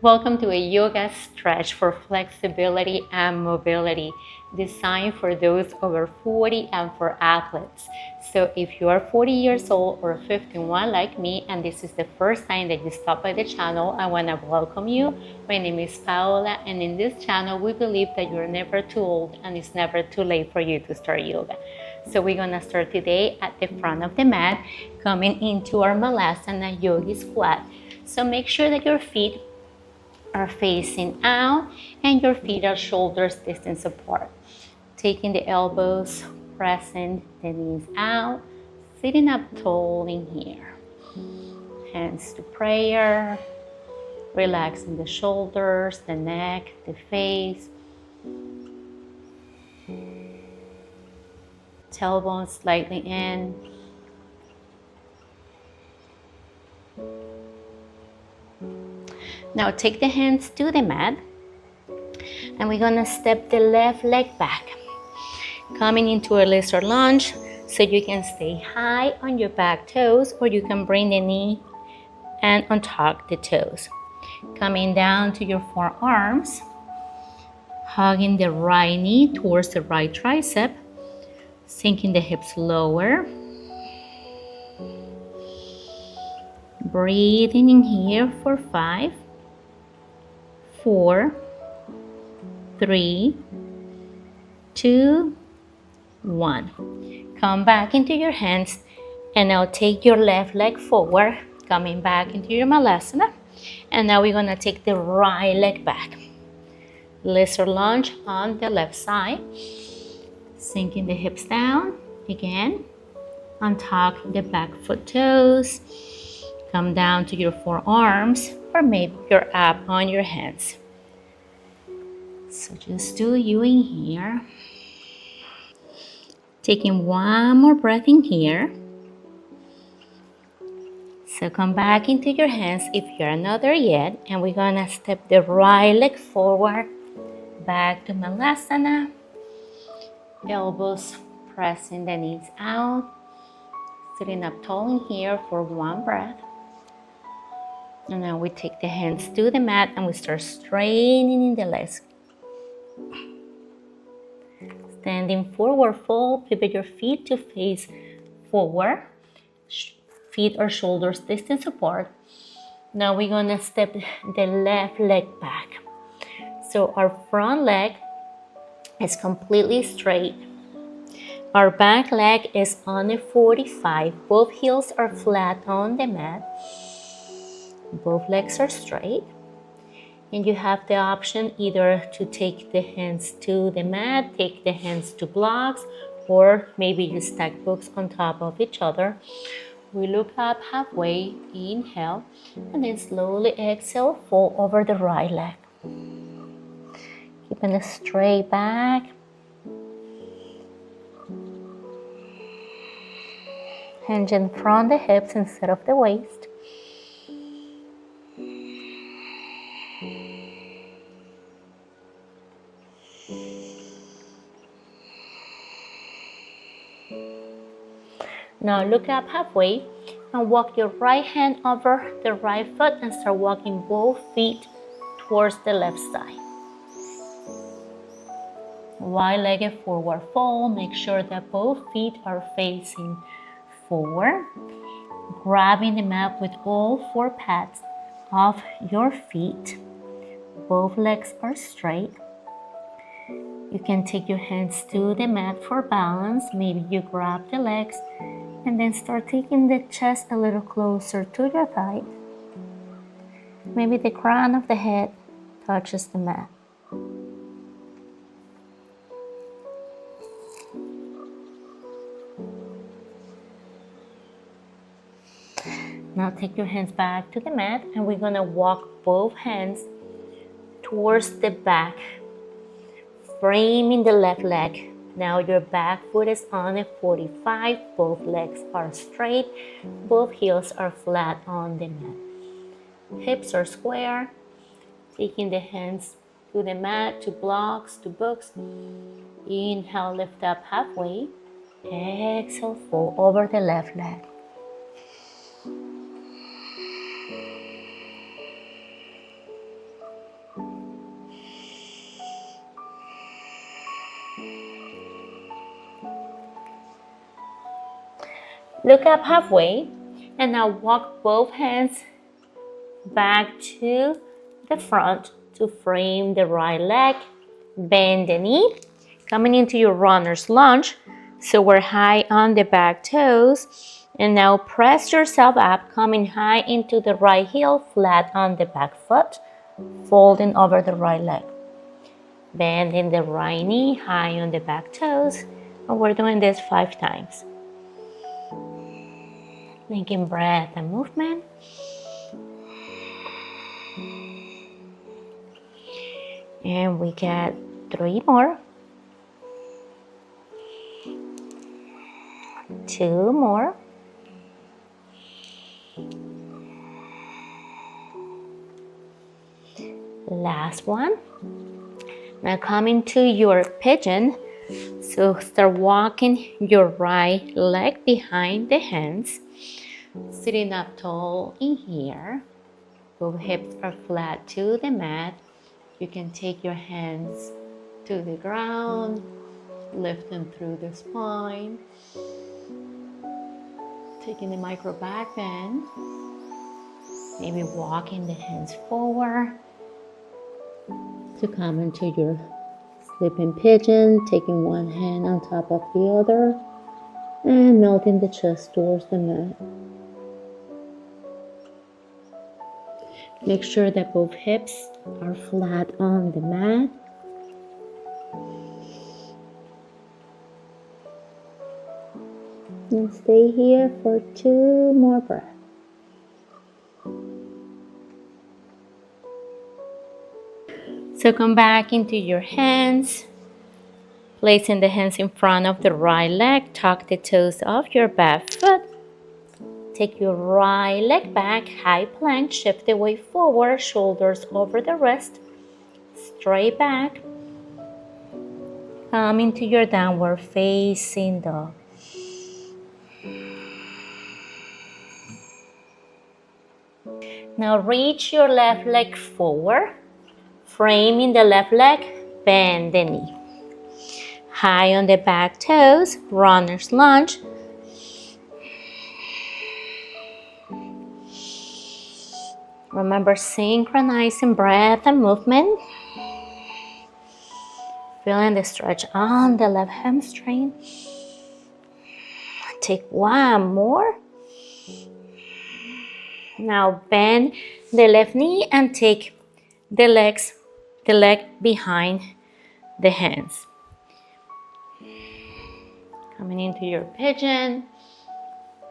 Welcome to a yoga stretch for flexibility and mobility, designed for those over 40 and for athletes. So if you are 40 years old or 51 like me, and this is the first time that you stop by the channel, I want to welcome you. My name is Paola, and in this channel, we believe that you're never too old and it's never too late for you to start yoga. So we're gonna start today at the front of the mat, coming into our Molassana Yogi squat. So make sure that your feet are facing out and your feet are shoulders distance apart. Taking the elbows, pressing the knees out, sitting up tall in here. Hands to prayer, relaxing the shoulders, the neck, the face. Tailbone slightly in. Now take the hands to the mat and we're gonna step the left leg back, coming into a lizard lunge so you can stay high on your back toes, or you can bring the knee and untuck the toes. Coming down to your forearms, hugging the right knee towards the right tricep, sinking the hips lower. Breathing in here for 5, 4, 3, 2, 1. Come back into your hands and now take your left leg forward, coming back into your Molassana. And now we're gonna take the right leg back. Lizard lunge on the left side, sinking the hips down. Again, untuck the back foot toes. Come down to your forearms, or maybe you're up on your hands. So just do you in here. Taking one more breath in here. So come back into your hands if you're not there yet, and we're gonna step the right leg forward, back to Molassana. Elbows pressing the knees out. Sitting up tall in here for one breath. And now we take the hands to the mat and we start straightening the legs. Standing forward fold, pivot your feet to face forward. Feet or shoulders distance apart. Now we're gonna step the left leg back. So our front leg is completely straight. Our back leg is on a 45. Both heels are flat on the mat. Both legs are straight. And you have the option either to take the hands to the mat, take the hands to blocks, or maybe you stack books on top of each other. We look up halfway, inhale, and then slowly exhale, fold over the right leg. Keeping a straight back. Hinging from the hips instead of the waist. Now look up halfway and walk your right hand over the right foot and start walking both feet towards the left side. Wide-legged forward fold. Make sure that both feet are facing forward. Grabbing the mat with all 4 pads of your feet. Both legs are straight. You can take your hands to the mat for balance. Maybe you grab the legs and then start taking the chest a little closer to your thigh. Maybe the crown of the head touches the mat. Now take your hands back to the mat and we're gonna walk both hands towards the back, framing the left leg. Now your back foot is on a 45, both legs are straight, both heels are flat on the mat. Hips are square, taking the hands to the mat, to blocks, to books. Inhale, lift up halfway. Exhale, fold over the left leg. Look up halfway, and now walk both hands back to the front to frame the right leg. Bend the knee, coming into your runner's lunge. So we're high on the back toes. And now press yourself up, coming high into the right heel, flat on the back foot, folding over the right leg. Bending the right knee, high on the back toes. And we're doing this 5 times. Making breath and movement. And we get 3 more. 2 more. Last one. Now coming to your pigeon. So start walking your right leg behind the hands. Sitting up tall in here. Both hips are flat to the mat. You can take your hands to the ground, lift them through the spine. Taking the micro back bend. Maybe walking the hands forward to come into your sleeping pigeon, taking one hand on top of the other and melting the chest towards the mat. Make sure that both hips are flat on the mat. And stay here for 2 more breaths. So come back into your hands, placing the hands in front of the right leg, tuck the toes of your back foot. Take your right leg back, high plank, shift the weight forward, shoulders over the wrist, straight back. Come into your downward facing dog. Now reach your left leg forward, framing the left leg, bend the knee. High on the back toes, runner's lunge. Remember synchronizing breath and movement. Feeling the stretch on the left hamstring. Take 1 more. Now bend the left knee and take the leg behind the hands. Coming into your pigeon.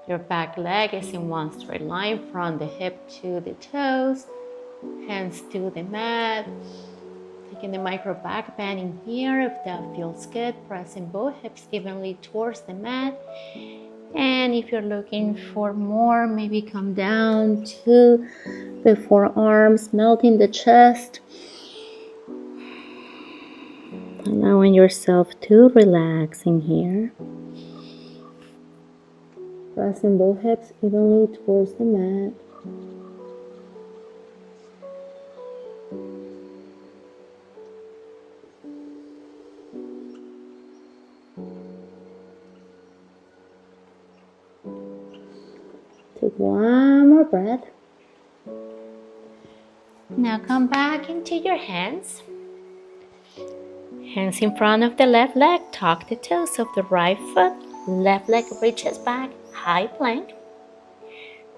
Your back leg is in one straight line from the hip to the toes. Hands to the mat. Taking the micro back bend in here if that feels good. Pressing both hips evenly towards the mat. And if you're looking for more, maybe come down to the forearms, melting the chest. Allowing yourself to relax in here. Pressing both hips evenly towards the mat. Take 1 more breath. Now come back into your hands. Hands in front of the left leg, tuck the toes of the right foot. Left leg reaches back, high plank.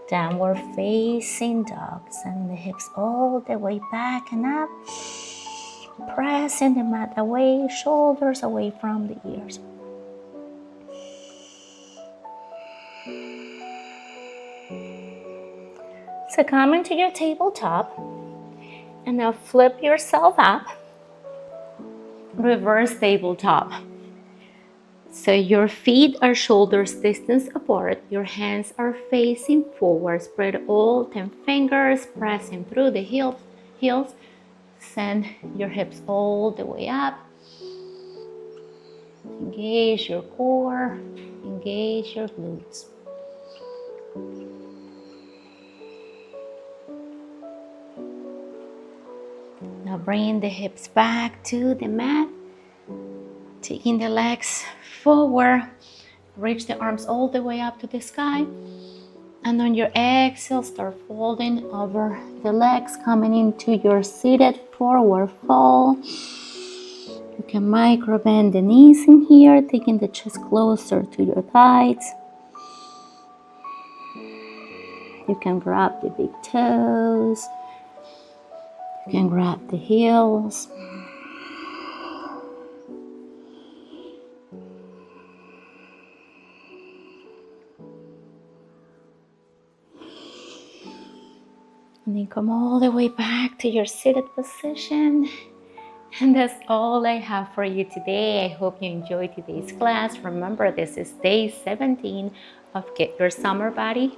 Downward facing dog, sending the hips all the way back and up. Pressing the mat away, shoulders away from the ears. So come into your tabletop and now flip yourself up. Reverse tabletop. So your feet are shoulders distance apart. Your hands are facing forward. Spread all 10 fingers, pressing through the heels. Send your hips all the way up. Engage your core. Engage your glutes. Now bring the hips back to the mat. Taking the legs forward, Reach the arms all the way up to the sky. And on your exhale, start folding over the legs, coming into your seated forward fold. You can micro bend the knees in here, taking the chest closer to your thighs. You can grab the big toes. You can grab the heels. And then come all the way back to your seated position. And that's all I have for you today. I hope you enjoyed today's class. Remember, this is day 17 of Get Your Summer Body.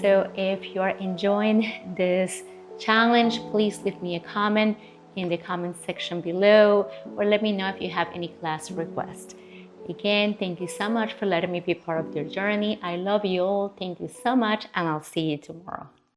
So if you are enjoying this challenge, please leave me a comment in the comment section below, or let me know if you have any class requests. Again, thank you so much for letting me be part of your journey. I love you all. Thank you so much, and I'll see you tomorrow.